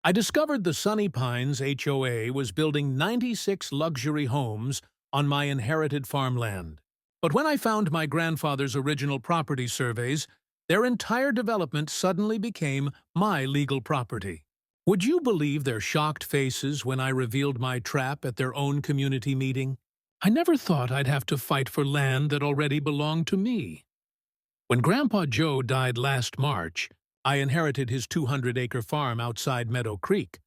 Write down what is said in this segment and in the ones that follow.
I discovered the Sunny Pines HOA was building 96 luxury homes on my inherited farmland. But when I found my grandfather's original property surveys, their entire development suddenly became my legal property. Would you believe their shocked faces when I revealed my trap at their own community meeting? I never thought I'd have to fight for land that already belonged to me. When Grandpa Joe died last March, I inherited his 200-acre farm outside Meadow Creek.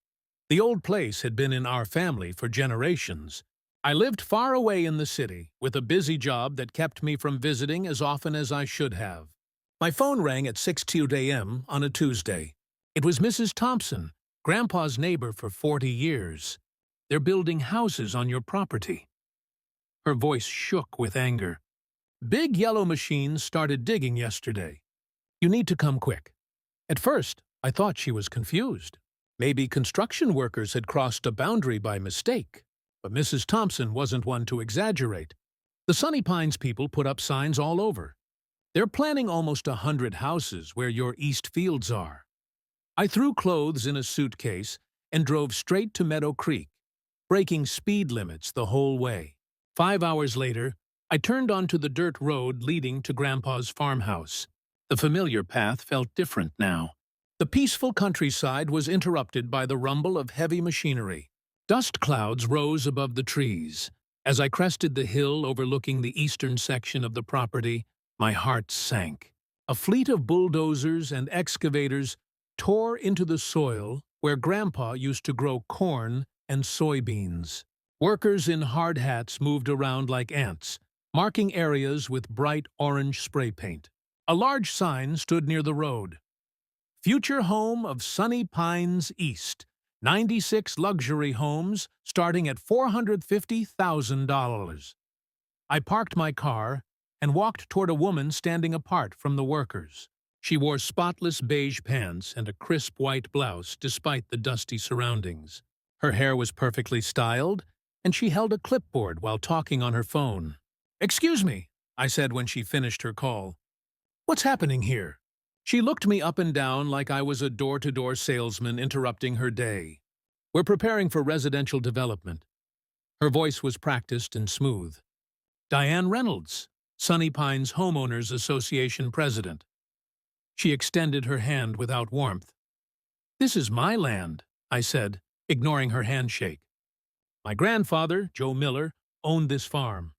The old place had been in our family for generations. I lived far away in the city, with a busy job that kept me from visiting as often as I should have. My phone rang at 6:02 a.m. on a Tuesday. It was Mrs. Thompson, Grandpa's neighbor for 40 years. "They're building houses on your property." Her voice shook with anger. "Big yellow machines started digging yesterday. You need to come quick." At first, I thought she was confused. Maybe construction workers had crossed a boundary by mistake. But Mrs. Thompson wasn't one to exaggerate. The Sunny Pines people put up signs all over. "They're planning almost 100 houses where your east fields are." I threw clothes in a suitcase and drove straight to Meadow Creek, breaking speed limits the whole way. 5 hours later, I turned onto the dirt road leading to Grandpa's farmhouse. The familiar path felt different now. The peaceful countryside was interrupted by the rumble of heavy machinery. Dust clouds rose above the trees. As I crested the hill overlooking the eastern section of the property, my heart sank. A fleet of bulldozers and excavators tore into the soil where Grandpa used to grow corn and soybeans. Workers in hard hats moved around like ants, marking areas with bright orange spray paint. A large sign stood near the road. "Future home of Sunny Pines East. 96 luxury homes starting at $450,000. I parked my car and walked toward a woman standing apart from the workers. She wore spotless beige pants and a crisp white blouse despite the dusty surroundings. Her hair was perfectly styled, and she held a clipboard while talking on her phone. "Excuse me," I said when she finished her call. "What's happening here?" She looked me up and down like I was a door-to-door salesman interrupting her day. "We're preparing for residential development." Her voice was practiced and smooth. "Diane Reynolds, Sunny Pines Homeowners Association president." She extended her hand without warmth. "This is my land," I said, ignoring her handshake. "My grandfather, Joe Miller, owned this farm.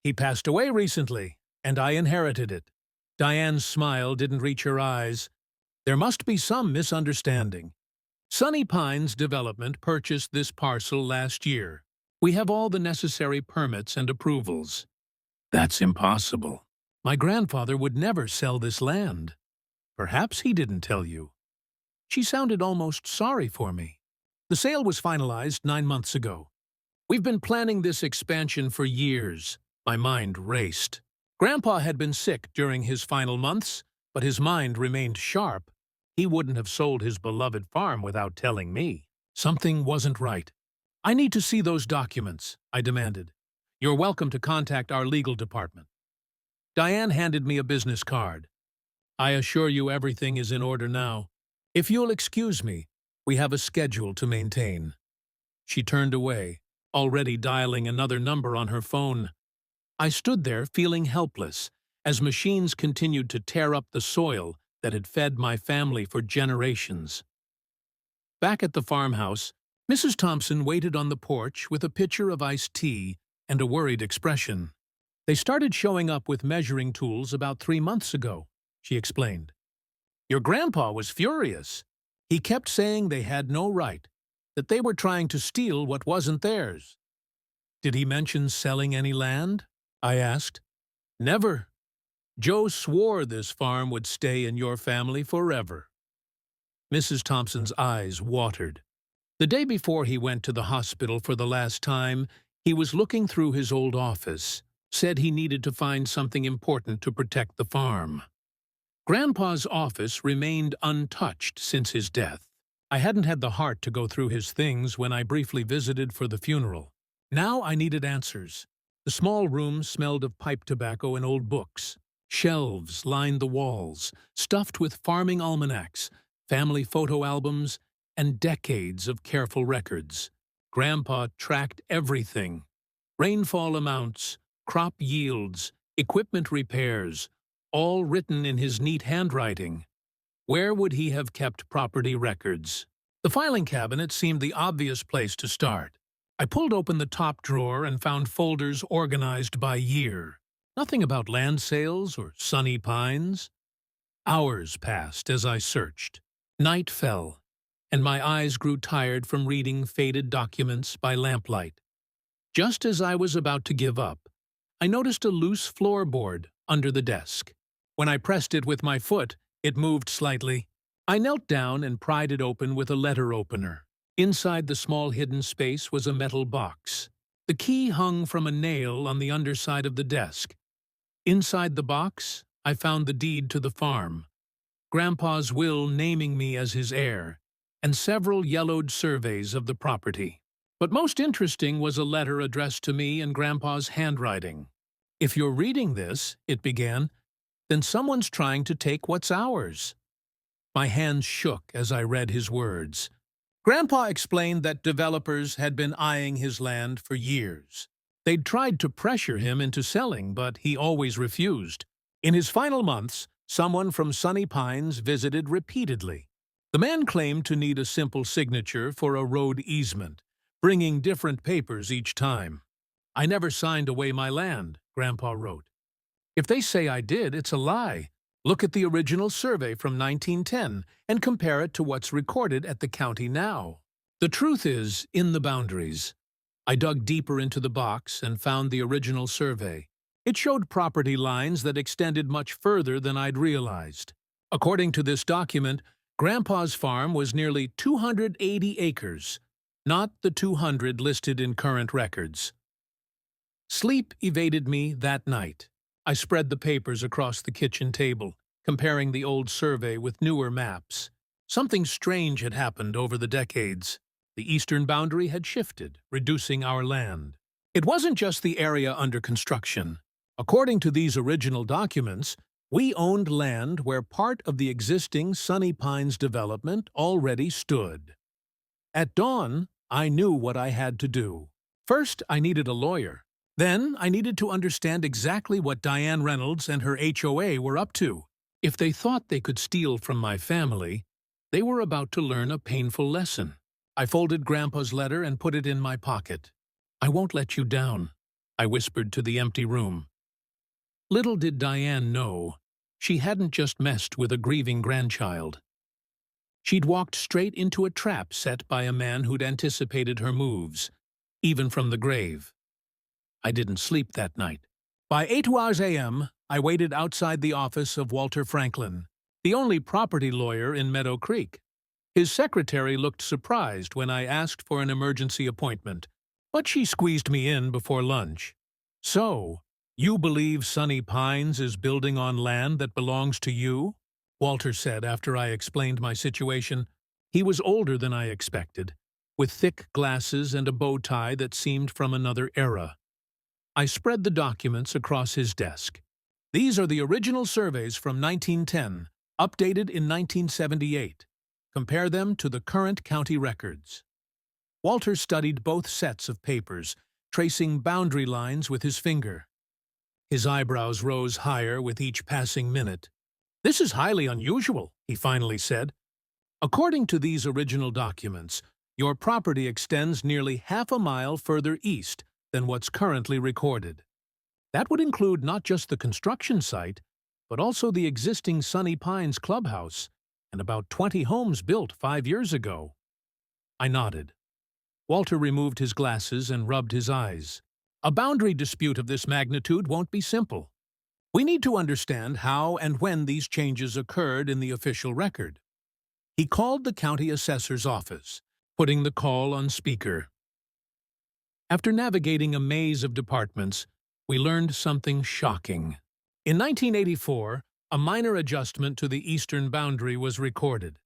He passed away recently, and I inherited it." Diane's smile didn't reach her eyes. "There must be some misunderstanding. Sunny Pines Development purchased this parcel last year. We have all the necessary permits and approvals." "That's impossible. My grandfather would never sell this land." "Perhaps he didn't tell you." She sounded almost sorry for me. "The sale was finalized 9 months ago. We've been planning this expansion for years." My mind raced. Grandpa had been sick during his final months, but his mind remained sharp. He wouldn't have sold his beloved farm without telling me. Something wasn't right. "I need to see those documents," I demanded. "You're welcome to contact our legal department." Diane handed me a business card. "I assure you everything is in order now. If you'll excuse me, we have a schedule to maintain." She turned away, already dialing another number on her phone. I stood there feeling helpless as machines continued to tear up the soil that had fed my family for generations. Back at the farmhouse, Mrs. Thompson waited on the porch with a pitcher of iced tea and a worried expression. "They started showing up with measuring tools about 3 months ago," she explained. "Your grandpa was furious. He kept saying they had no right, that they were trying to steal what wasn't theirs." "Did he mention selling any land?" I asked. "Never. Joe swore this farm would stay in your family forever." Mrs. Thompson's eyes watered. The day before he went to the hospital for the last time, he was looking through his old office, said he needed to find something important to protect the farm. Grandpa's office remained untouched since his death. I hadn't had the heart to go through his things when I briefly visited for the funeral. Now I needed answers. The small room smelled of pipe tobacco and old books. Shelves lined the walls, stuffed with farming almanacs, family photo albums, and decades of careful records. Grandpa tracked everything: rainfall amounts, crop yields, equipment repairs, all written in his neat handwriting. Where would he have kept property records? The filing cabinet seemed the obvious place to start. I pulled open the top drawer and found folders organized by year. Nothing about land sales or sunny pines. Hours passed as I searched. Night fell, and my eyes grew tired from reading faded documents by lamplight. Just as I was about to give up, I noticed a loose floorboard under the desk. When I pressed it with my foot, it moved slightly. I knelt down and pried it open with a letter opener. Inside the small hidden space was a metal box. The key hung from a nail on the underside of the desk. Inside the box, I found the deed to the farm, Grandpa's will naming me as his heir, and several yellowed surveys of the property. But most interesting was a letter addressed to me in Grandpa's handwriting. "If you're reading this," it began, "then someone's trying to take what's ours." My hands shook as I read his words. Grandpa explained that developers had been eyeing his land for years. They'd tried to pressure him into selling, but he always refused. In his final months, someone from Sunny Pines visited repeatedly. The man claimed to need a simple signature for a road easement, bringing different papers each time. "I never signed away my land," Grandpa wrote. "If they say I did, it's a lie. Look at the original survey from 1910 and compare it to what's recorded at the county now." The truth is in the boundaries. I dug deeper into the box and found the original survey. It showed property lines that extended much further than I'd realized. According to this document, Grandpa's farm was nearly 280 acres, not the 200 listed in current records. Sleep evaded me that night. I spread the papers across the kitchen table, comparing the old survey with newer maps. Something strange had happened over the decades. The eastern boundary had shifted, reducing our land. It wasn't just the area under construction. According to these original documents, we owned land where part of the existing Sunny Pines development already stood. At dawn, I knew what I had to do. First, I needed a lawyer. Then, I needed to understand exactly what Diane Reynolds and her HOA were up to. If they thought they could steal from my family, they were about to learn a painful lesson. I folded Grandpa's letter and put it in my pocket. "I won't let you down," I whispered to the empty room. Little did Diane know, she hadn't just messed with a grieving grandchild. She'd walked straight into a trap set by a man who'd anticipated her moves, even from the grave. I didn't sleep that night. By 8 a.m., I waited outside the office of Walter Franklin, the only property lawyer in Meadow Creek. His secretary looked surprised when I asked for an emergency appointment, but she squeezed me in before lunch. "So, you believe Sunny Pines is building on land that belongs to you?" Walter said after I explained my situation. He was older than I expected, with thick glasses and a bow tie that seemed from another era. I spread the documents across his desk. "These are the original surveys from 1910, updated in 1978. Compare them to the current county records." Walter studied both sets of papers, tracing boundary lines with his finger. His eyebrows rose higher with each passing minute. "This is highly unusual," he finally said. "According to these original documents, your property extends nearly half a mile further east than what's currently recorded. That would include not just the construction site, but also the existing Sunny Pines clubhouse and about 20 homes built 5 years ago." I nodded. Walter removed his glasses and rubbed his eyes. "A boundary dispute of this magnitude won't be simple. We need to understand how and when these changes occurred in the official record." He called the county assessor's office, putting the call on speaker. After navigating a maze of departments, we learned something shocking. In 1984, a minor adjustment to the eastern boundary was recorded.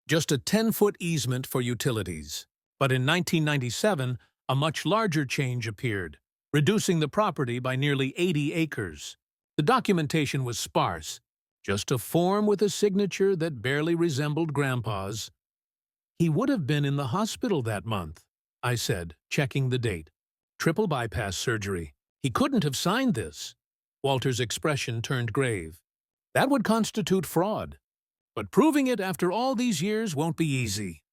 Just a 10-foot easement for utilities. But in 1997, a much larger change appeared, reducing the property by nearly 80 acres. The documentation was sparse, just a form with a signature that barely resembled Grandpa's. He would have been in the hospital that month, I said, checking the date. Triple bypass surgery. He couldn't have signed this. Walter's expression turned grave. That would constitute fraud. But proving it after all these years won't be easy.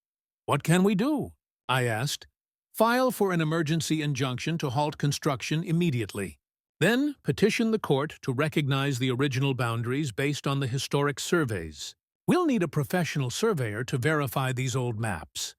What can we do? I asked. File for an emergency injunction to halt construction immediately. Then petition the court to recognize the original boundaries based on the historic surveys. We'll need a professional surveyor to verify these old maps.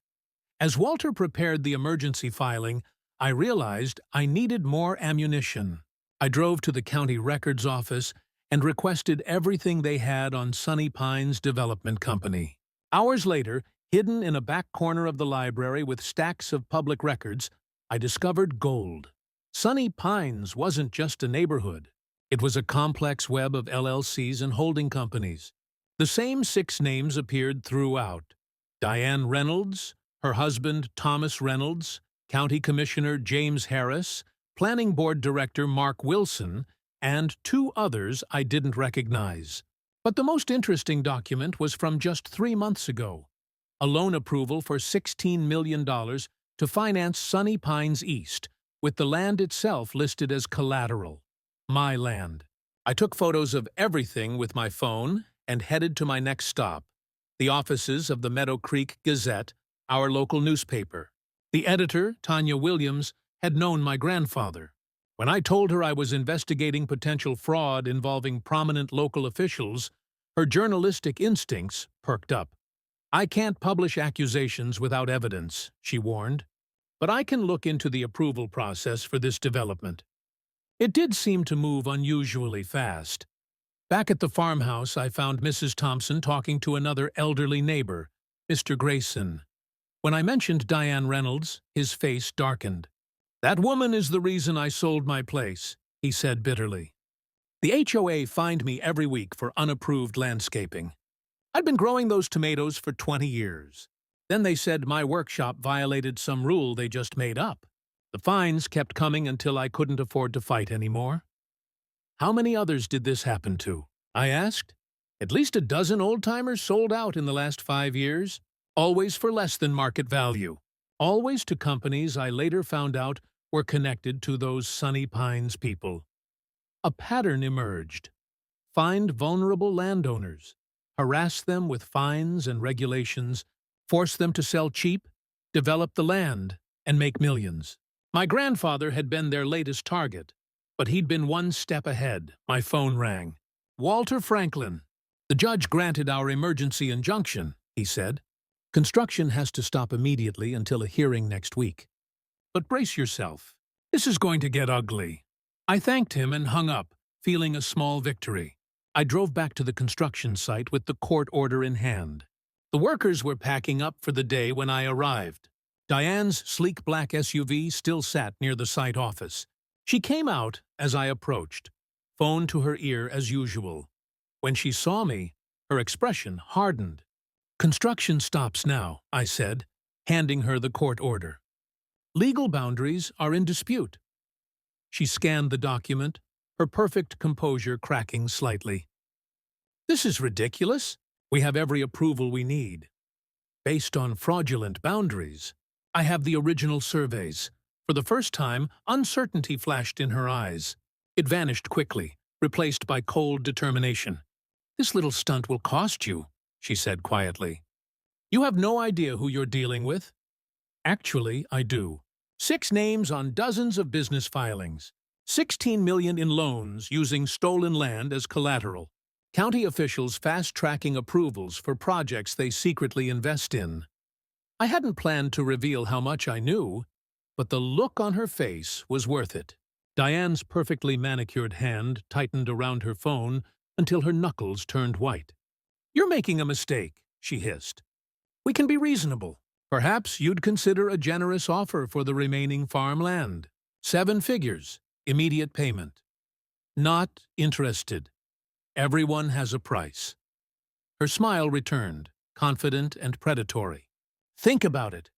As Walter prepared the emergency filing, I realized I needed more ammunition. I drove to the county records office and requested everything they had on Sunny Pines Development Company. Hours later, hidden in a back corner of the library with stacks of public records, I discovered gold. Sunny Pines wasn't just a neighborhood. It was a complex web of LLCs and holding companies. The same 6 names appeared throughout. Diane Reynolds, her husband Thomas Reynolds, County Commissioner James Harris, Planning Board Director Mark Wilson, and 2 others I didn't recognize. But the most interesting document was from just 3 months ago. A loan approval for $16 million to finance Sunny Pines East, with the land itself listed as collateral. My land. I took photos of everything with my phone and headed to my next stop, the offices of the Meadow Creek Gazette, our local newspaper. The editor, Tanya Williams, had known my grandfather. When I told her I was investigating potential fraud involving prominent local officials, her journalistic instincts perked up. I can't publish accusations without evidence, she warned, but I can look into the approval process for this development. It did seem to move unusually fast. Back at the farmhouse, I found Mrs. Thompson talking to another elderly neighbor, Mr. Grayson. When I mentioned Diane Reynolds, his face darkened. "That woman is the reason I sold my place," he said bitterly. The HOA fined me every week for unapproved landscaping. I'd been growing those tomatoes for 20 years. Then they said my workshop violated some rule they just made up. The fines kept coming until I couldn't afford to fight anymore. "How many others did this happen to?" I asked. "At least a dozen old-timers sold out in the last 5 years, always for less than market value. Always to companies I later found out were connected to those Sunny Pines people." A pattern emerged. Find vulnerable landowners, harass them with fines and regulations, force them to sell cheap, develop the land, and make millions. My grandfather had been their latest target, but he'd been one step ahead. My phone rang. "Walter Franklin." "The judge granted our emergency injunction," he said. "Construction has to stop immediately until a hearing next week. But brace yourself. This is going to get ugly." I thanked him and hung up, feeling a small victory. I drove back to the construction site with the court order in hand. The workers were packing up for the day when I arrived. Diane's sleek black SUV still sat near the site office. She came out as I approached, phone to her ear as usual. When she saw me, her expression hardened. "Construction stops now," I said, handing her the court order. "Legal boundaries are in dispute." She scanned the document, her perfect composure cracking slightly. "This is ridiculous. We have every approval we need." "Based on fraudulent boundaries. I have the original surveys." For the first time, uncertainty flashed in her eyes. It vanished quickly, replaced by cold determination. "This little stunt will cost you," she said quietly. "You have no idea who you're dealing with." "Actually, I do. 6 names on dozens of business filings. 16 million in loans using stolen land as collateral. County officials fast-tracking approvals for projects they secretly invest in." I hadn't planned to reveal how much I knew, but the look on her face was worth it. Diane's perfectly manicured hand tightened around her phone until her knuckles turned white. "You're making a mistake," she hissed. "We can be reasonable. Perhaps you'd consider a generous offer for the remaining farmland. 7 figures, immediate payment." "Not interested. Everyone has a price." Her smile returned, confident and predatory. "Think about it.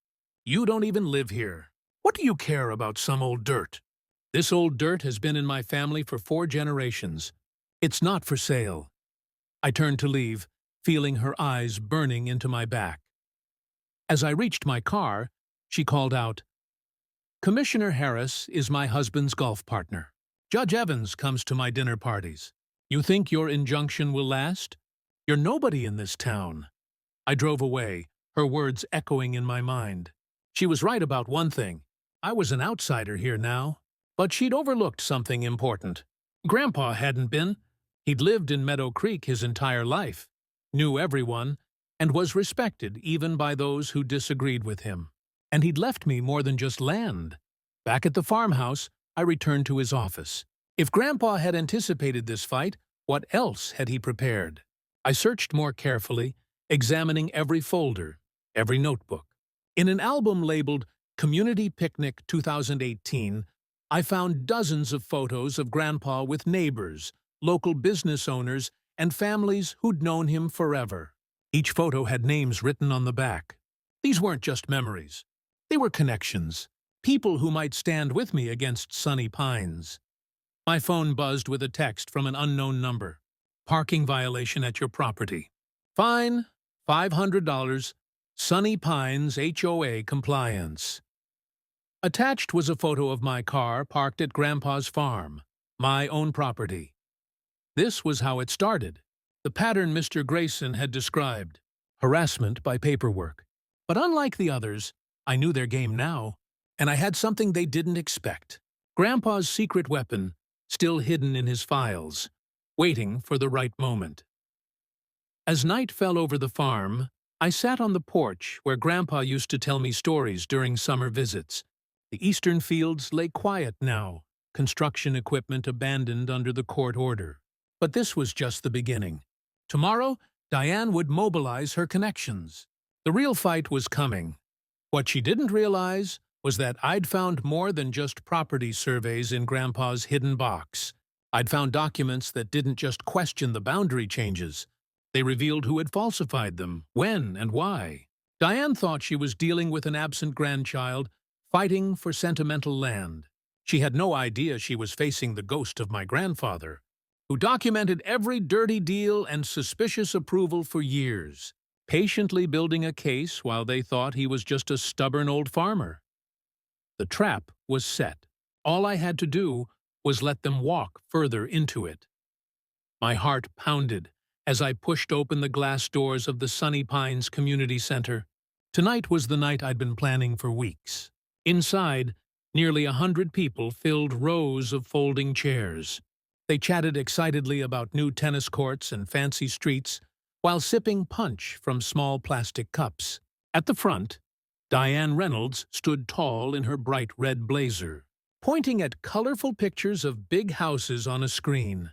You don't even live here. What do you care about some old dirt? This old dirt has been in my family for 4 generations. It's not for sale." I turned to leave, feeling her eyes burning into my back. As I reached my car, she called out, "Commissioner Harris is my husband's golf partner. Judge Evans comes to my dinner parties. You think your injunction will last? You're nobody in this town." I drove away, her words echoing in my mind. She was right about one thing. I was an outsider here now. But she'd overlooked something important. Grandpa hadn't been. He'd lived in Meadow Creek his entire life, knew everyone, and was respected even by those who disagreed with him. And he'd left me more than just land. Back at the farmhouse, I returned to his office. If Grandpa had anticipated this fight, what else had he prepared? I searched more carefully, examining every folder, every notebook. In an album labeled Community Picnic 2018, I found dozens of photos of Grandpa with neighbors, local business owners, and families who'd known him forever. Each photo had names written on the back. These weren't just memories. They were connections, people who might stand with me against Sunny Pines. My phone buzzed with a text from an unknown number. "Parking violation at your property. Fine, $500, Sunny Pines HOA compliance." Attached was a photo of my car parked at Grandpa's farm, my own property. This was how it started, the pattern Mr. Grayson had described: harassment by paperwork. But unlike the others, I knew their game now, and I had something they didn't expect. Grandpa's secret weapon, still hidden in his files, waiting for the right moment. As night fell over the farm, I sat on the porch where Grandpa used to tell me stories during summer visits. The eastern fields lay quiet now, construction equipment abandoned under the court order. But this was just the beginning. Tomorrow, Diane would mobilize her connections. The real fight was coming. What she didn't realize was that I'd found more than just property surveys in Grandpa's hidden box. I'd found documents that didn't just question the boundary changes. They revealed who had falsified them, when, and why. Diane thought she was dealing with an absent grandchild, fighting for sentimental land. She had no idea she was facing the ghost of my grandfather, who documented every dirty deal and suspicious approval for years, patiently building a case while they thought he was just a stubborn old farmer. The trap was set. All I had to do was let them walk further into it. My heart pounded as I pushed open the glass doors of the Sunny Pines Community Center. Tonight was the night I'd been planning for weeks. Inside, nearly 100 people filled rows of folding chairs. They chatted excitedly about new tennis courts and fancy streets while sipping punch from small plastic cups. At the front, Diane Reynolds stood tall in her bright red blazer, pointing at colorful pictures of big houses on a screen.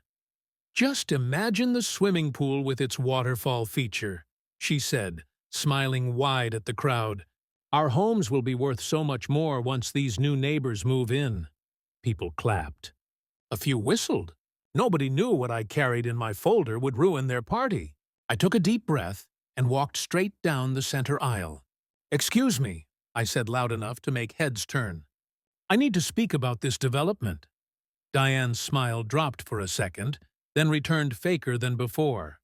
"Just imagine the swimming pool with its waterfall feature," she said, smiling wide at the crowd. "Our homes will be worth so much more once these new neighbors move in." People clapped. A few whistled. Nobody knew what I carried in my folder would ruin their party. I took a deep breath and walked straight down the center aisle. "Excuse me," I said loud enough to make heads turn. "I need to speak about this development." Diane's smile dropped for a second, then returned faker than before.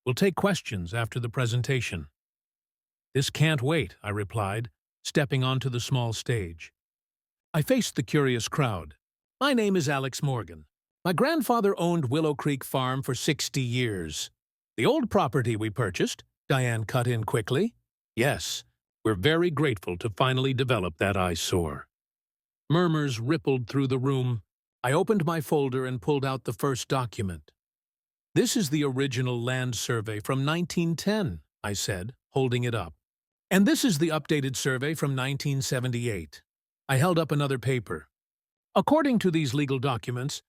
"We'll take questions after the presentation." "This can't wait," I replied, stepping onto the small stage. I faced the curious crowd. "My name is Alex Morgan. My grandfather owned Willow Creek Farm for 60 years. The old property we purchased," Diane cut in quickly. "Yes, we're very grateful to finally develop that eyesore." Murmurs rippled through the room. I opened my folder and pulled out the first document. "This is the original land survey from 1910, I said, holding it up. "And this is the updated survey from 1978. I held up another paper. "According to these legal documents,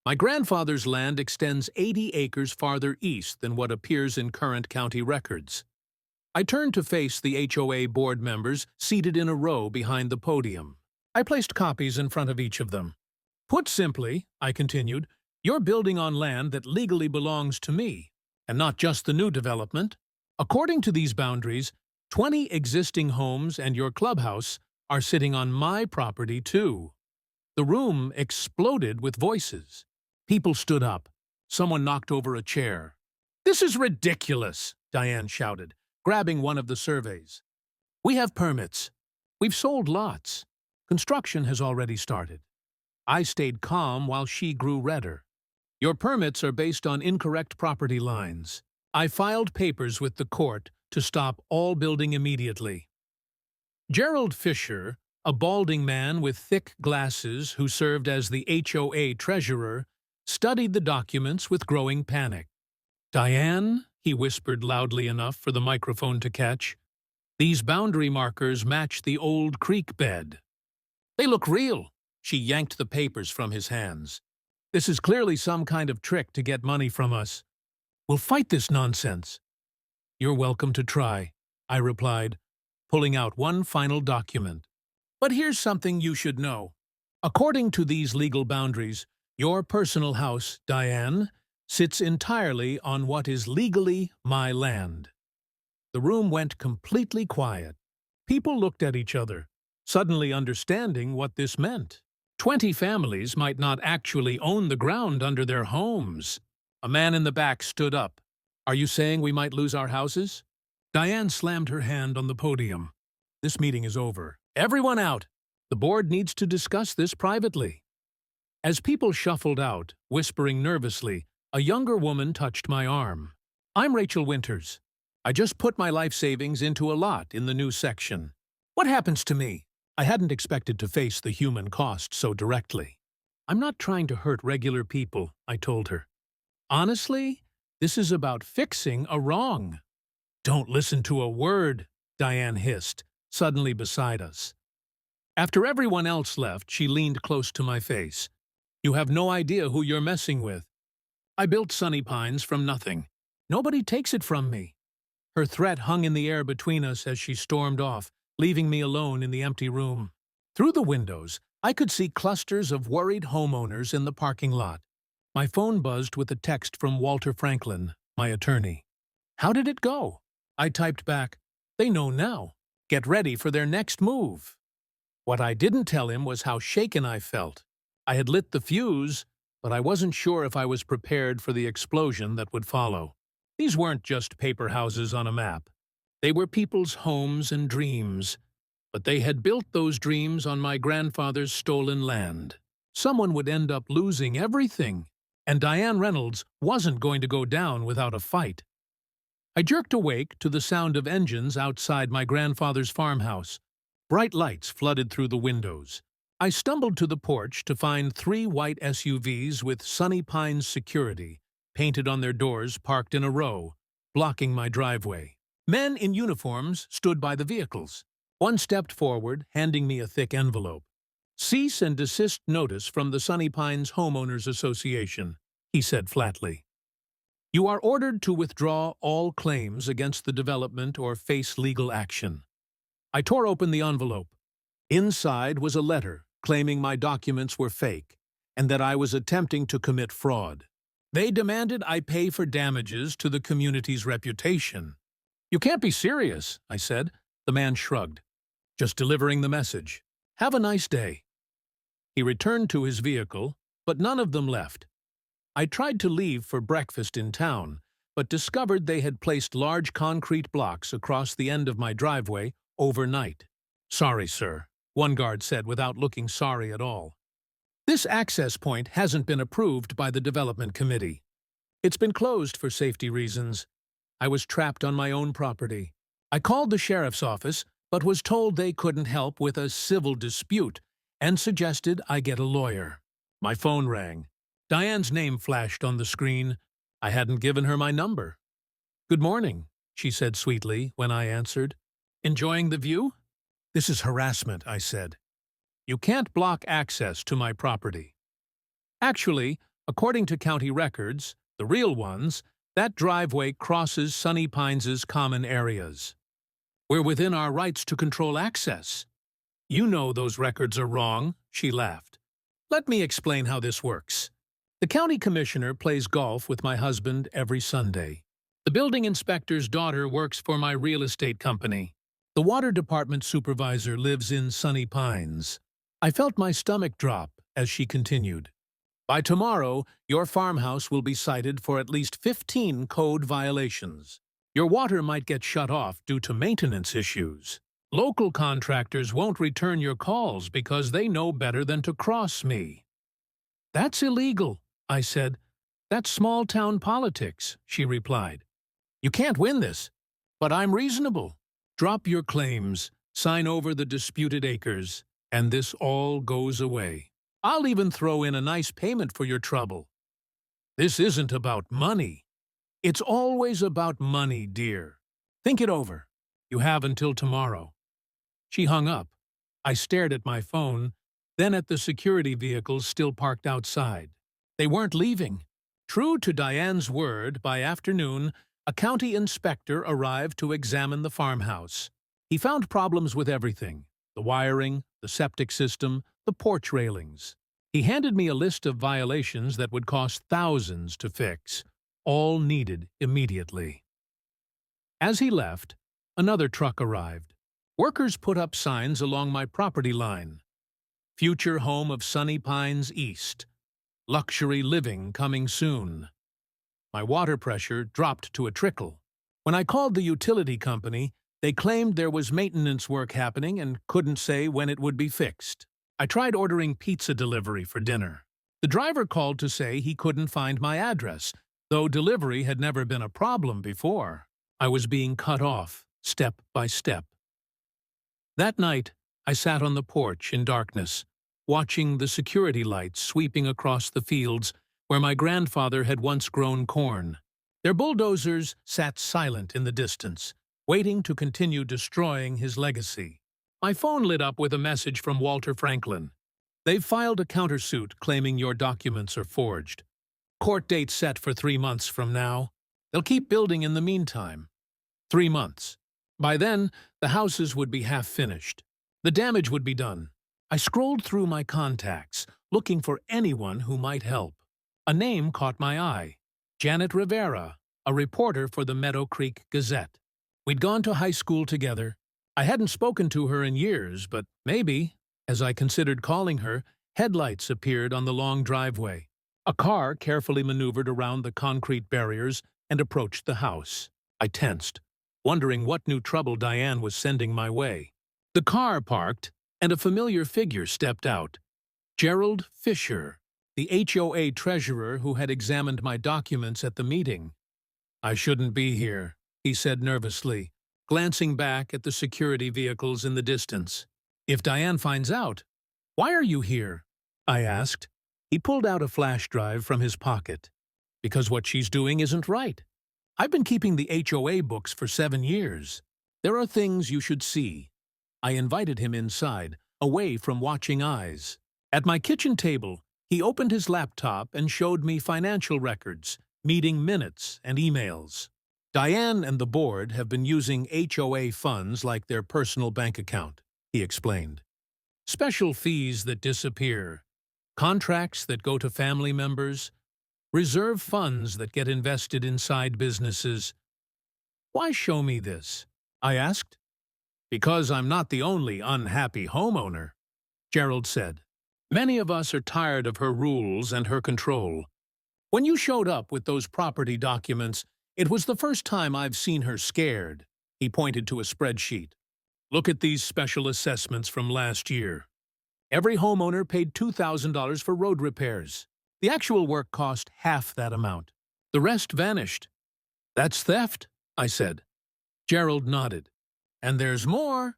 my grandfather's land extends 80 acres farther east than what appears in current county records." I turned to face the HOA board members seated in a row behind the podium. I placed copies in front of each of them. "Put simply," I continued, "you're building on land that legally belongs to me, and not just the new development. According to these boundaries, 20 existing homes and your clubhouse are sitting on my property too." The room exploded with voices. People stood up. Someone knocked over a chair. "This is ridiculous," Diane shouted, grabbing one of the surveys. We have permits. We've sold lots. Construction has already started. I stayed calm while she grew redder. Your permits are based on incorrect property lines. I filed papers with the court to stop all building immediately. Gerald Fisher, a balding man with thick glasses who served as the HOA treasurer, studied the documents with growing panic. "Diane," he whispered loudly enough for the microphone to catch, "these boundary markers match the old creek bed." "They look real." She yanked the papers from his hands. "This is clearly some kind of trick to get money from us. We'll fight this nonsense." "You're welcome to try," I replied, pulling out one final document. "But here's something you should know. According to these legal boundaries, your personal house, Diane, sits entirely on what is legally my land." The room went completely quiet. People looked at each other, suddenly understanding what this meant. 20 families might not actually own the ground under their homes. A man in the back stood up. "Are you saying we might lose our houses?" Diane slammed her hand on the podium. "This meeting is over. Everyone out! The board needs to discuss this privately." As people shuffled out, whispering nervously, a younger woman touched my arm. "I'm Rachel Winters. I just put my life savings into a lot in the new section. What happens to me?" I hadn't expected to face the human cost so directly. "I'm not trying to hurt regular people," I told her. "Honestly, this is about fixing a wrong." "Don't listen to a word," Diane hissed, suddenly beside us. After everyone else left, she leaned close to my face. "You have no idea who you're messing with. I built Sunny Pines from nothing. Nobody takes it from me." Her threat hung in the air between us as she stormed off, leaving me alone in the empty room. Through the windows, I could see clusters of worried homeowners in the parking lot. My phone buzzed with a text from Walter Franklin, my attorney. "How did it go?" I typed back, "They know now. Get ready for their next move." What I didn't tell him was how shaken I felt. I had lit the fuse, but I wasn't sure if I was prepared for the explosion that would follow. These weren't just paper houses on a map. They were people's homes and dreams, but they had built those dreams on my grandfather's stolen land. Someone would end up losing everything, and Diane Reynolds wasn't going to go down without a fight. I jerked awake to the sound of engines outside my grandfather's farmhouse. Bright lights flooded through the windows. I stumbled to the porch to find 3 white SUVs with Sunny Pines security, painted on their doors, parked in a row, blocking my driveway. Men in uniforms stood by the vehicles. One stepped forward, handing me a thick envelope. "Cease and desist notice from the Sunny Pines Homeowners Association," he said flatly. "You are ordered to withdraw all claims against the development or face legal action." I tore open the envelope. Inside was a letter claiming my documents were fake and that I was attempting to commit fraud. They demanded I pay for damages to the community's reputation. "You can't be serious," I said. The man shrugged. "Just delivering the message. Have a nice day." He returned to his vehicle, but none of them left. I tried to leave for breakfast in town, but discovered they had placed large concrete blocks across the end of my driveway overnight. "Sorry, sir," one guard said without looking sorry at all. "This access point hasn't been approved by the development committee. It's been closed for safety reasons." I was trapped on my own property. I called the sheriff's office, but was told they couldn't help with a civil dispute and suggested I get a lawyer. My phone rang. Diane's name flashed on the screen. I hadn't given her my number. "Good morning," she said sweetly when I answered. "Enjoying the view?" "This is harassment," I said. "You can't block access to my property." Actually, according to county records, the real ones, that driveway crosses Sunny Pines' common areas. "We're within our rights to control access." "You know those records are wrong," she laughed. "Let me explain how this works. The county commissioner plays golf with my husband every Sunday. The building inspector's daughter works for my real estate company. The water department supervisor lives in Sunny Pines." I felt my stomach drop as she continued. "By tomorrow, your farmhouse will be cited for at least 15 code violations. Your water might get shut off due to maintenance issues. Local contractors won't return your calls because they know better than to cross me. That's illegal, I said. That's small-town politics, she replied. You can't win this. But I'm reasonable. Drop your claims, sign over the disputed acres, and this all goes away. I'll even throw in a nice payment for your trouble. This isn't about money. It's always about money, dear. Think it over. You have until tomorrow. She hung up. I stared at my phone, then at the security vehicles still parked outside. They weren't leaving. True to Diane's word, by afternoon, a county inspector arrived to examine the farmhouse. He found problems with everything: the wiring, the septic system, the porch railings. He handed me a list of violations that would cost thousands to fix, all needed immediately. As he left, another truck arrived. Workers put up signs along my property line. Future home of Sunny Pines East. Luxury living coming soon. My water pressure dropped to a trickle. When I called the utility company, they claimed there was maintenance work happening and couldn't say when it would be fixed. I tried ordering pizza delivery for dinner. The driver called to say he couldn't find my address, though delivery had never been a problem before. I was being cut off, step by step. That night, I sat on the porch in darkness, watching the security lights sweeping across the fields where my grandfather had once grown corn. Their bulldozers sat silent in the distance, waiting to continue destroying his legacy. My phone lit up with a message from Walter Franklin. They've filed a countersuit claiming your documents are forged. Court date set for 3 months from now. They'll keep building in the meantime. 3 months. By then, the houses would be half finished. The damage would be done. I scrolled through my contacts, looking for anyone who might help. A name caught my eye. Janet Rivera, a reporter for the Meadow Creek Gazette. We'd gone to high school together. I hadn't spoken to her in years, but maybe, as I considered calling her, headlights appeared on the long driveway. A car carefully maneuvered around the concrete barriers and approached the house. I tensed, wondering what new trouble Diane was sending my way. The car parked, and a familiar figure stepped out. Gerald Fisher, the HOA treasurer who had examined my documents at the meeting. I shouldn't be here, he said nervously, glancing back at the security vehicles in the distance. If Diane finds out, why are you here? I asked. He pulled out a flash drive from his pocket. Because what she's doing isn't right. I've been keeping the HOA books for 7 years. There are things you should see. I invited him inside, away from watching eyes. At my kitchen table, he opened his laptop and showed me financial records, meeting minutes, and emails. Diane and the board have been using HOA funds like their personal bank account, he explained. Special fees that disappear, contracts that go to family members, reserve funds that get invested in side businesses. Why show me this? I asked. Because I'm not the only unhappy homeowner, Gerald said. Many of us are tired of her rules and her control. When you showed up with those property documents, it was the first time I've seen her scared. He pointed to a spreadsheet. Look at these special assessments from last year. Every homeowner paid $2,000 for road repairs. The actual work cost half that amount. The rest vanished. That's theft, I said. Gerald nodded. And there's more.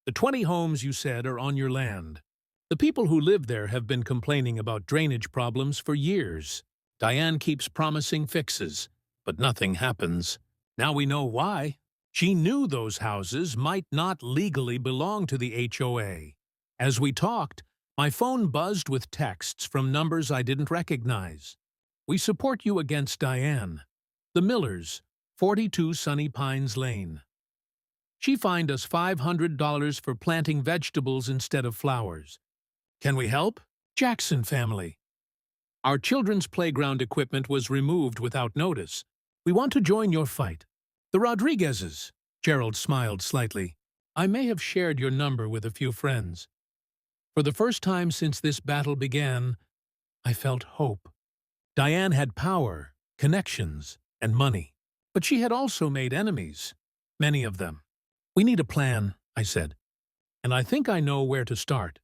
The 20 homes you said are on your land. The people who live there have been complaining about drainage problems for years. Diane keeps promising fixes, but nothing happens. Now we know why. She knew those houses might not legally belong to the HOA. As we talked, my phone buzzed with texts from numbers I didn't recognize. We support you against Diane. The Millers, 42 Sunny Pines Lane. She fined us $500 for planting vegetables instead of flowers. Can we help? Jackson family. Our children's playground equipment was removed without notice. We want to join your fight. The Rodriguezes. Gerald smiled slightly. I may have shared your number with a few friends. For the first time since this battle began, I felt hope. Diane had power, connections, and money. But she had also made enemies. Many of them. We need a plan, I said. and I think I know where to start.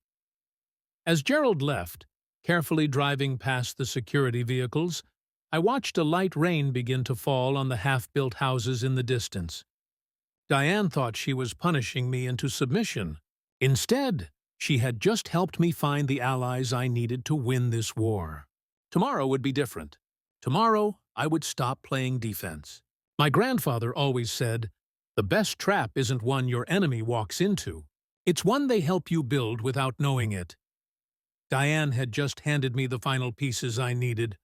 As Gerald left, carefully driving past the security vehicles, I watched a light rain begin to fall on the half-built houses in the distance. Diane thought she was punishing me into submission. Instead, she had just helped me find the allies I needed to win this war. Tomorrow would be different. Tomorrow, I would stop playing defense. My grandfather always said, "The best trap isn't one your enemy walks into. It's one they help you build without knowing it." Diane had just handed me the final pieces I needed.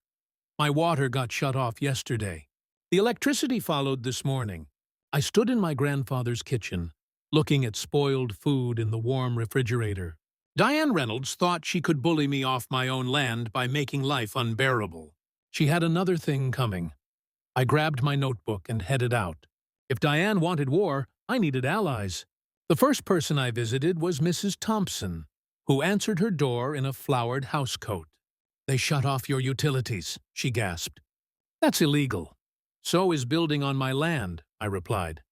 My water got shut off yesterday. The electricity followed this morning. I stood in my grandfather's kitchen, looking at spoiled food in the warm refrigerator. Diane Reynolds thought she could bully me off my own land by making life unbearable. She had another thing coming. I grabbed my notebook and headed out. If Diane wanted war, I needed allies. The first person I visited was Mrs. Thompson, who answered her door in a flowered housecoat. "They shut off your utilities," she gasped. "That's illegal." "So is building on my land," I replied.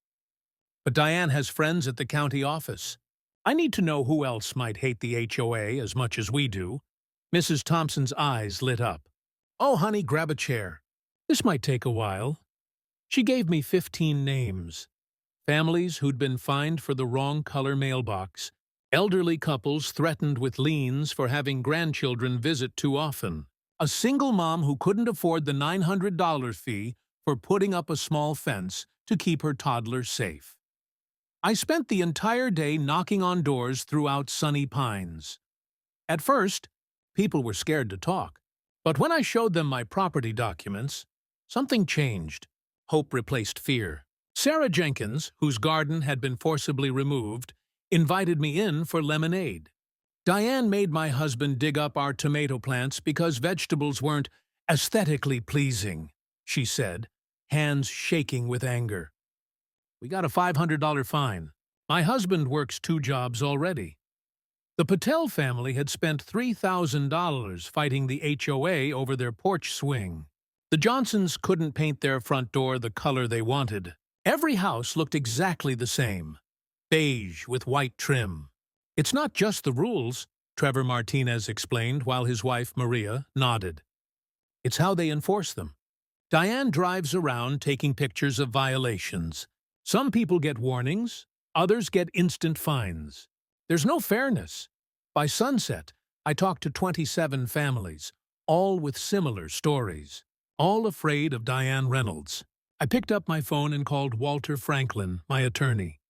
"But Diane has friends at the county office. I need to know who else might hate the HOA as much as we do." Mrs. Thompson's eyes lit up. "Oh, honey, grab a chair. This might take a while." She gave me 15 names. Families who'd been fined for the wrong color mailbox. Elderly couples threatened with liens for having grandchildren visit too often. A single mom who couldn't afford the $900 fee for putting up a small fence to keep her toddler safe. I spent the entire day knocking on doors throughout Sunny Pines. At first, people were scared to talk. But when I showed them my property documents, something changed. Hope replaced fear. Sarah Jenkins, whose garden had been forcibly removed, invited me in for lemonade. Diane made my husband dig up our tomato plants because vegetables weren't aesthetically pleasing, she said, hands shaking with anger. We got a $500 fine. My husband works 2 jobs already. The Patel family had spent $3,000 fighting the HOA over their porch swing. The Johnsons couldn't paint their front door the color they wanted. Every house looked exactly the same. Beige with white trim. "It's not just the rules," Trevor Martinez explained while his wife, Maria, nodded. "It's how they enforce them." Diane drives around taking pictures of violations. Some people get warnings, others get instant fines. There's no fairness. By sunset, I talked to 27 families, all with similar stories, all afraid of Diane Reynolds. I picked up my phone and called Walter Franklin, my attorney.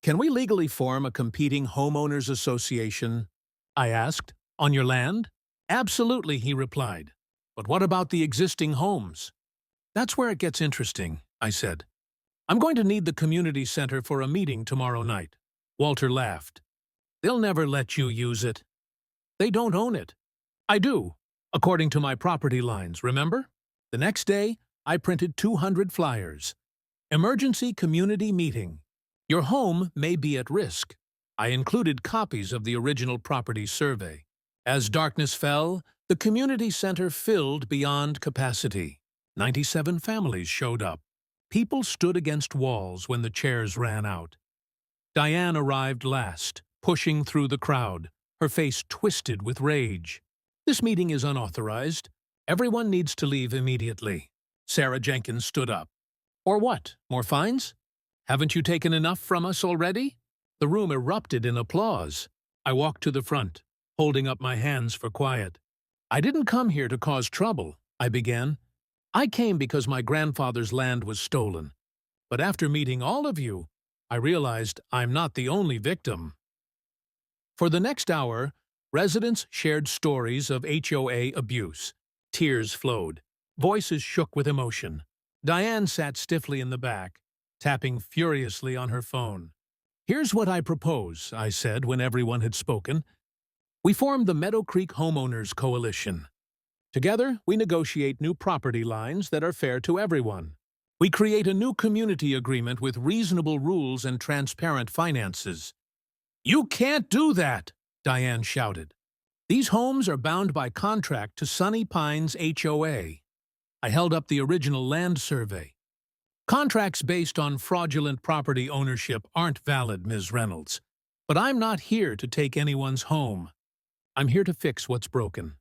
"Can we legally form a competing homeowners association?" I asked. "On your land?" "Absolutely," he replied. "But what about the existing homes?" "That's where it gets interesting," I said. "I'm going to need the community center for a meeting tomorrow night." Walter laughed. "They'll never let you use it." "They don't own it." "I do, according to my property lines, remember?" The next day, I printed 200 flyers. "Emergency community meeting. Your home may be at risk." I included copies of the original property survey. As darkness fell, the community center filled beyond capacity. 97 families showed up. People stood against walls when the chairs ran out. Diane arrived last, pushing through the crowd, her face twisted with rage. "This meeting is unauthorized. Everyone needs to leave immediately." Sarah Jenkins stood up. "Or what? More fines? Haven't you taken enough from us already?" The room erupted in applause. I walked to the front, holding up my hands for quiet. "I didn't come here to cause trouble," I began. "I came because my grandfather's land was stolen. But after meeting all of you, I realized I'm not the only victim." For the next hour, residents shared stories of HOA abuse. Tears flowed. Voices shook with emotion. Diane sat stiffly in the back, tapping furiously on her phone. "Here's what I propose," I said when everyone had spoken. "We form the Meadow Creek Homeowners Coalition. Together, we negotiate new property lines that are fair to everyone. We create a new community agreement with reasonable rules and transparent finances." "You can't do that!" Diane shouted. "These homes are bound by contract to Sunny Pines HOA. I held up the original land survey. Contracts based on fraudulent property ownership aren't valid, Ms. Reynolds. But I'm not here to take anyone's home. I'm here to fix what's broken.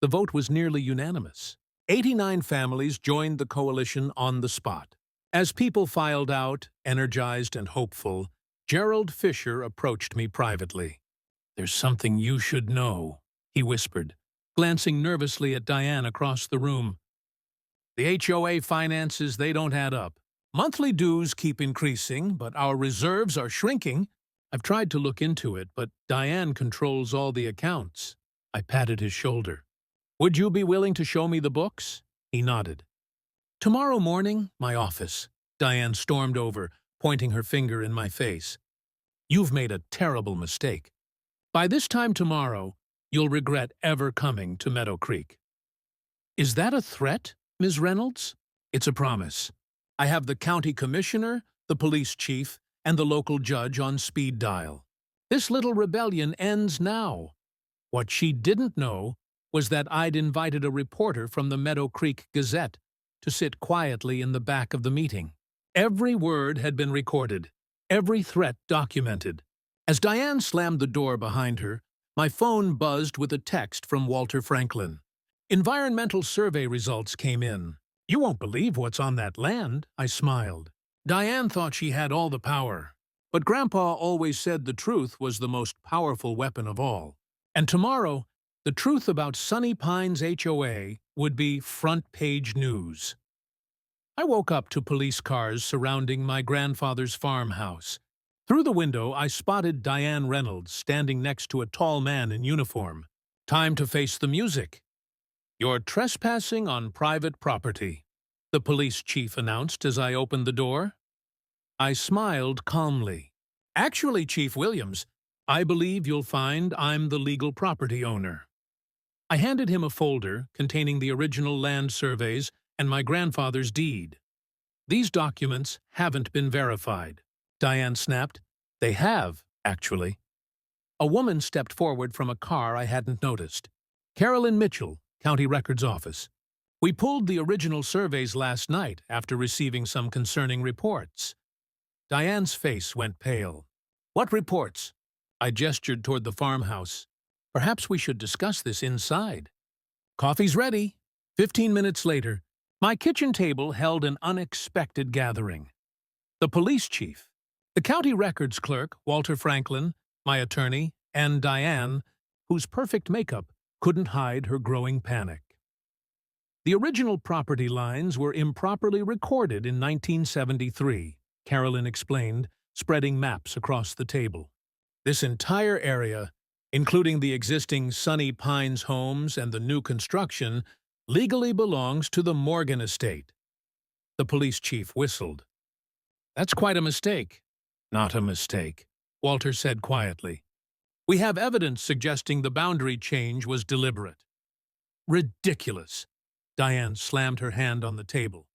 The vote was nearly unanimous. 89 families joined the coalition on the spot. As people filed out, energized and hopeful, Gerald Fisher approached me privately. "There's something you should know," he whispered, glancing nervously at Diane across the room. "The HOA finances, they don't add up. Monthly dues keep increasing, but our reserves are shrinking. I've tried to look into it, but Diane controls all the accounts." I patted his shoulder. "Would you be willing to show me the books?" He nodded. "Tomorrow morning, my office." Diane stormed over, pointing her finger in my face. "You've made a terrible mistake. By this time tomorrow, you'll regret ever coming to Meadow Creek." "Is that a threat, Ms. Reynolds?" "It's a promise. I have the county commissioner, the police chief, and the local judge on speed dial. This little rebellion ends now." What she didn't know was that I'd invited a reporter from the Meadow Creek Gazette to sit quietly in the back of the meeting. Every word had been recorded, every threat documented. As Diane slammed the door behind her, my phone buzzed with a text from Walter Franklin. Environmental survey results came in. "You won't believe what's on that land," I smiled. Diane thought she had all the power, but Grandpa always said the truth was the most powerful weapon of all. And tomorrow, the truth about Sunny Pines HOA would be front-page news. I woke up to police cars surrounding my grandfather's farmhouse. Through the window, I spotted Diane Reynolds standing next to a tall man in uniform. "Time to face the music. You're trespassing on private property," the police chief announced as I opened the door. I smiled calmly. "Actually, Chief Williams, I believe you'll find I'm the legal property owner." I handed him a folder containing the original land surveys and my grandfather's deed. "These documents haven't been verified," Diane snapped. "They have, actually." A woman stepped forward from a car I hadn't noticed. "Carolyn Mitchell, County Records Office. We pulled the original surveys last night after receiving some concerning reports." Diane's face went pale. "What reports?" I gestured toward the farmhouse. "Perhaps we should discuss this inside." "Coffee's ready." 15 minutes later, my kitchen table held an unexpected gathering. The police chief, the county records clerk, Walter Franklin, my attorney, and Diane, whose perfect makeup couldn't hide her growing panic. The original property lines were improperly recorded in 1973, Carolyn explained, spreading maps across the table. "This entire area, including the existing Sunny Pines homes and the new construction, legally belongs to the Morgan estate." The police chief whistled. "That's quite a mistake." "Not a mistake," Walter said quietly. "We have evidence suggesting the boundary change was deliberate." "Ridiculous!" Diane slammed her hand on the table.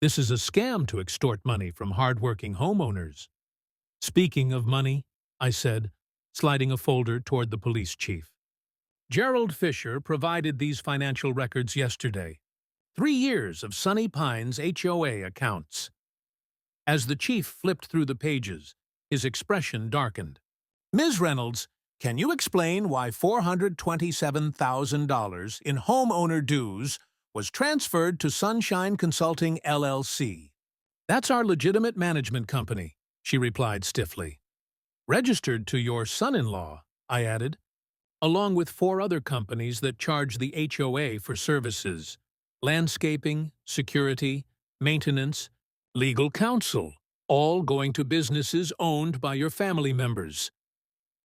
"This is a scam to extort money from hard-working homeowners." "Speaking of money," I said, sliding a folder toward the police chief. "Gerald Fisher provided these financial records yesterday. 3 years of Sunny Pines HOA accounts." As the chief flipped through the pages, his expression darkened. "Ms. Reynolds, can you explain why $427,000 in homeowner dues was transferred to Sunshine Consulting LLC?" "That's our legitimate management company," she replied stiffly. "Registered to your son-in-law," I added, "along with 4 other companies that charge the HOA for services: landscaping, security, maintenance, legal counsel, all going to businesses owned by your family members."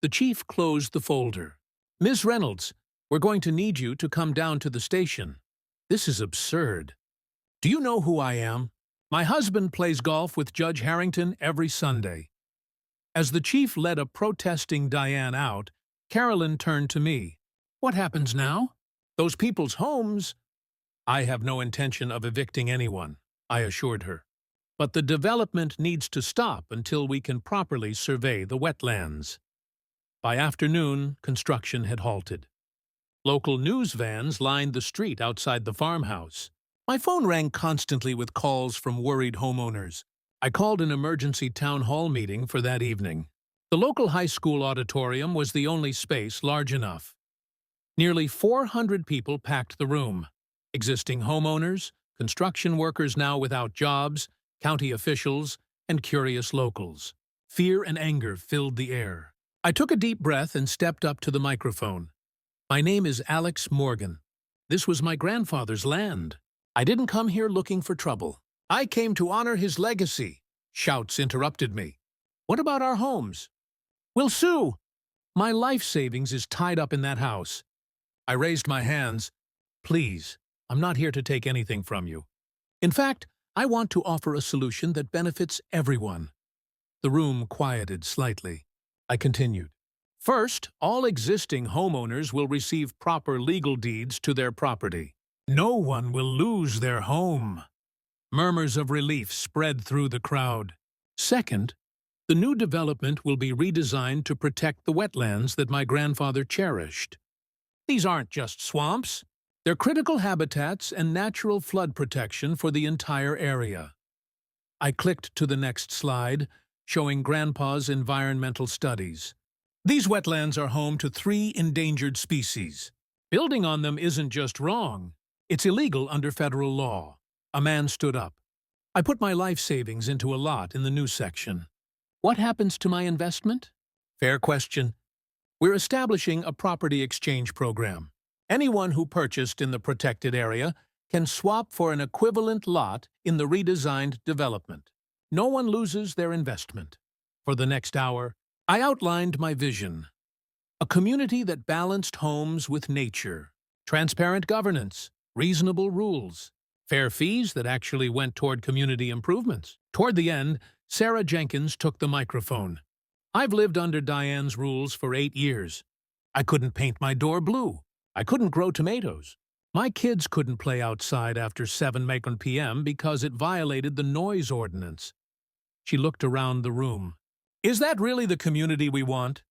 The chief closed the folder. "Ms. Reynolds, we're going to need you to come down to the station. This is absurd. Do you know who I am? My husband plays golf with Judge Harrington every Sunday." As the chief led a protesting Diane out, Carolyn turned to me. "What happens now? Those people's homes—" "I have no intention of evicting anyone," I assured her. "But the development needs to stop until we can properly survey the wetlands." By afternoon, construction had halted. Local news vans lined the street outside the farmhouse. My phone rang constantly with calls from worried homeowners. I called an emergency town hall meeting for that evening. The local high school auditorium was the only space large enough. Nearly 400 people packed the room. Existing homeowners, construction workers now without jobs, county officials, and curious locals. Fear and anger filled the air. I took a deep breath and stepped up to the microphone. My name is Alex Morgan. This was my grandfather's land. I didn't come here looking for trouble. I came to honor his legacy. Shouts interrupted me. What about our homes? We'll sue. My life savings is tied up in that house. I raised my hands. Please, I'm not here to take anything from you. In fact, I want to offer a solution that benefits everyone. The room quieted slightly. I continued. First, all existing homeowners will receive proper legal deeds to their property. No one will lose their home. Murmurs of relief spread through the crowd. Second, the new development will be redesigned to protect the wetlands that my grandfather cherished. These aren't just swamps. They're critical habitats and natural flood protection for the entire area. I clicked to the next slide, showing Grandpa's environmental studies. These wetlands are home to 3 endangered species. Building on them isn't just wrong, it's illegal under federal law. A man stood up. I put my life savings into a lot in the new section. What happens to my investment? Fair question. We're establishing a property exchange program. Anyone who purchased in the protected area can swap for an equivalent lot in the redesigned development. No one loses their investment. For the next hour, I outlined my vision. A community that balanced homes with nature, transparent governance, reasonable rules, fair fees that actually went toward community improvements. Toward the end, Sarah Jenkins took the microphone. I've lived under Diane's rules for 8 years. I couldn't paint my door blue. I couldn't grow tomatoes. My kids couldn't play outside after 7 p.m. because it violated the noise ordinance. She looked around the room. Is that really the community we want?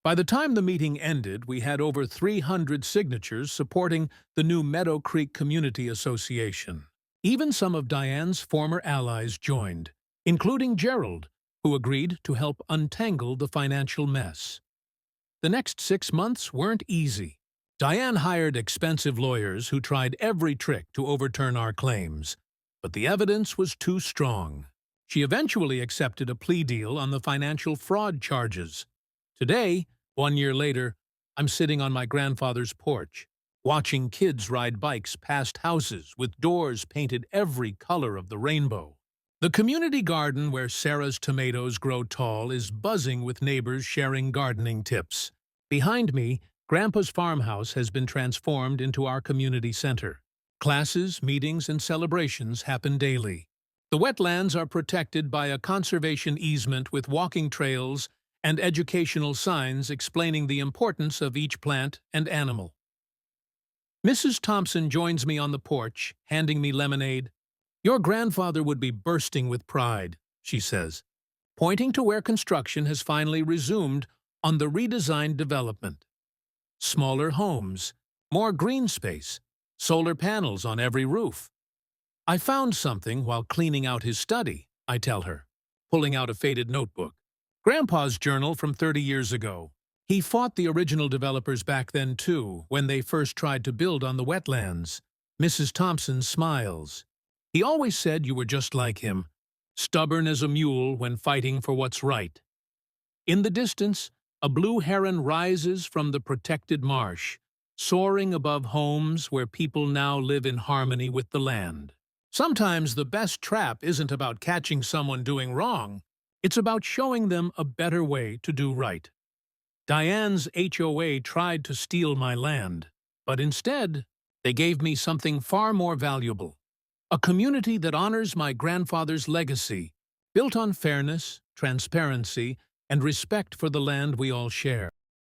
By the time the meeting ended, we had over 300 signatures supporting the new Meadow Creek Community Association. Even some of Diane's former allies joined, including Gerald, who agreed to help untangle the financial mess. The next 6 months weren't easy. Diane hired expensive lawyers who tried every trick to overturn our claims, but the evidence was too strong. She eventually accepted a plea deal on the financial fraud charges. Today, 1 year later, I'm sitting on my grandfather's porch, watching kids ride bikes past houses with doors painted every color of the rainbow. The community garden where Sarah's tomatoes grow tall is buzzing with neighbors sharing gardening tips. Behind me, Grandpa's farmhouse has been transformed into our community center. Classes, meetings, and celebrations happen daily. The wetlands are protected by a conservation easement with walking trails and educational signs explaining the importance of each plant and animal. Mrs. Thompson joins me on the porch, handing me lemonade. Your grandfather would be bursting with pride, she says, pointing to where construction has finally resumed on the redesigned development. Smaller homes, more green space, solar panels on every roof. I found something while cleaning out his study, I tell her, pulling out a faded notebook. Grandpa's journal from 30 years ago. He fought the original developers back then too, when they first tried to build on the wetlands. Mrs. Thompson smiles. He always said you were just like him, stubborn as a mule when fighting for what's right. In the distance, a blue heron rises from the protected marsh, soaring above homes where people now live in harmony with the land. Sometimes the best trap isn't about catching someone doing wrong, it's about showing them a better way to do right. Diane's HOA tried to steal my land, but instead, they gave me something far more valuable. A community that honors my grandfather's legacy, built on fairness, transparency, and respect for the land we all share.